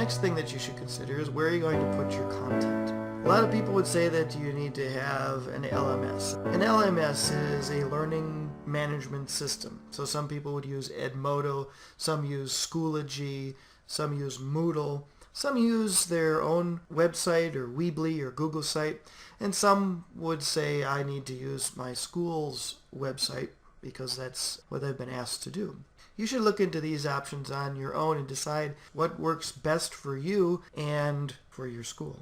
next thing that you should consider is where you're going to put your content. A lot of people would say that you need to have an LMS. An LMS is a learning management system. So some people would use Edmodo, some use Schoology, some use Moodle, some use their own website or Weebly or Google site, and some would say I need to use my school's website because that's what I've been asked to do. You should look into these options on your own and decide what works best for you and for your school.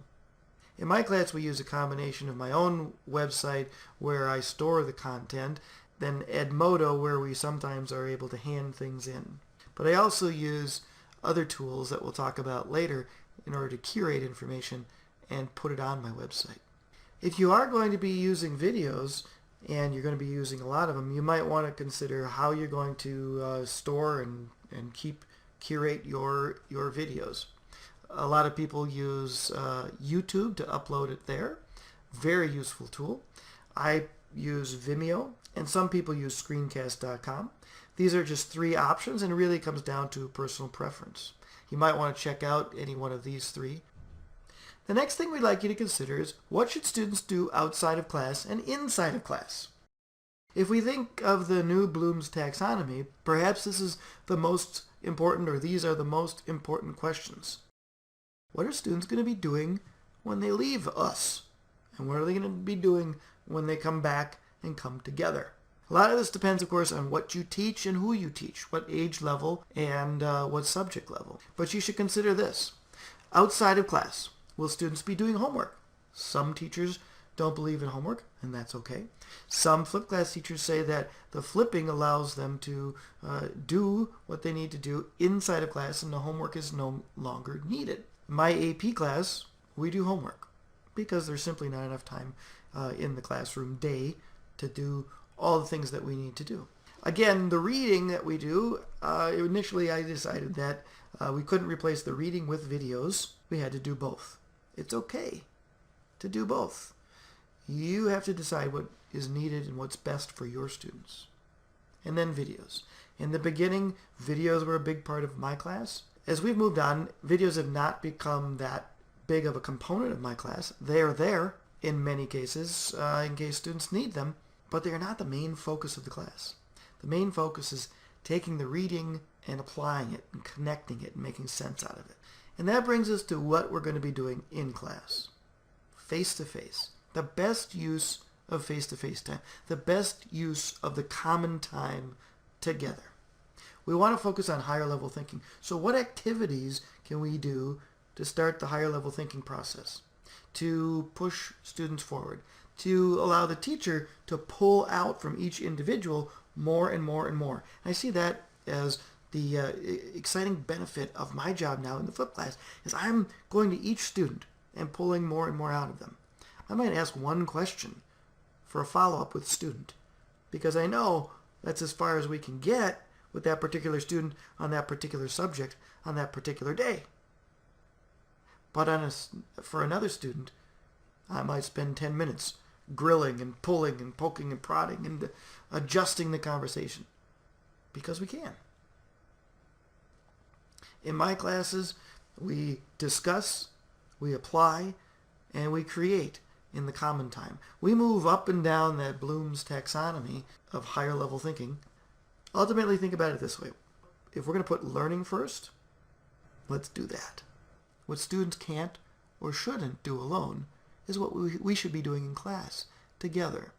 In my class, we use a combination of my own website where I store the content, then Edmodo where we sometimes are able to hand things in. But I also use other tools that we'll talk about later in order to curate information and put it on my website. If you are going to be using videos, and you're going to be using a lot of them, you might want to consider how you're going to store and curate your videos. A lot of people use YouTube to upload it there. Very useful tool. I use Vimeo, and some people use screencast.com. These are just 3 options, and it really comes down to personal preference. You might want to check out any one of these 3. The next thing we'd like you to consider is what should students do outside of class and inside of class? If we think of the new Bloom's taxonomy, perhaps this is the most important, or these are the most important questions. What are students going to be doing when they leave us? And what are they going to be doing when they come back and come together? A lot of this depends, of course, on what you teach and who you teach, what age level and what subject level. But you should consider this. Outside of class, will students be doing homework? Some teachers don't believe in homework, and that's okay. Some flipped class teachers say that the flipping allows them to do what they need to do inside of class, and the homework is no longer needed. My AP class, we do homework because there's simply not enough time in the classroom day to do all the things that we need to do. Again, the reading that we do, initially I decided that we couldn't replace the reading with videos. We had to do both. It's okay to do both. You have to decide what is needed and what's best for your students. And then videos. In the beginning, videos were a big part of my class. As we've moved on, videos have not become that big of a component of my class. They are there in many cases in case students need them, but they are not the main focus of the class. The main focus is taking the reading and applying it and connecting it and making sense out of it. And that brings us to what we're going to be doing in class. Face-to-face. The best use of face-to-face time. The best use of the common time together. We want to focus on higher level thinking. So what activities can we do to start the higher level thinking process? To push students forward. To allow the teacher to pull out from each individual more and more and more. And I see that as the exciting benefit of my job now in the flipped class is I'm going to each student and pulling more and more out of them. I might ask one question for a follow-up with student because I know that's as far as we can get with that particular student on that particular subject on that particular day. But for another student, I might spend 10 minutes grilling and pulling and poking and prodding and adjusting the conversation because we can. In my classes, we discuss, we apply, and we create in the common time. We move up and down that Bloom's taxonomy of higher level thinking. Ultimately, think about it this way. If we're going to put learning first, let's do that. What students can't or shouldn't do alone is what we should be doing in class together.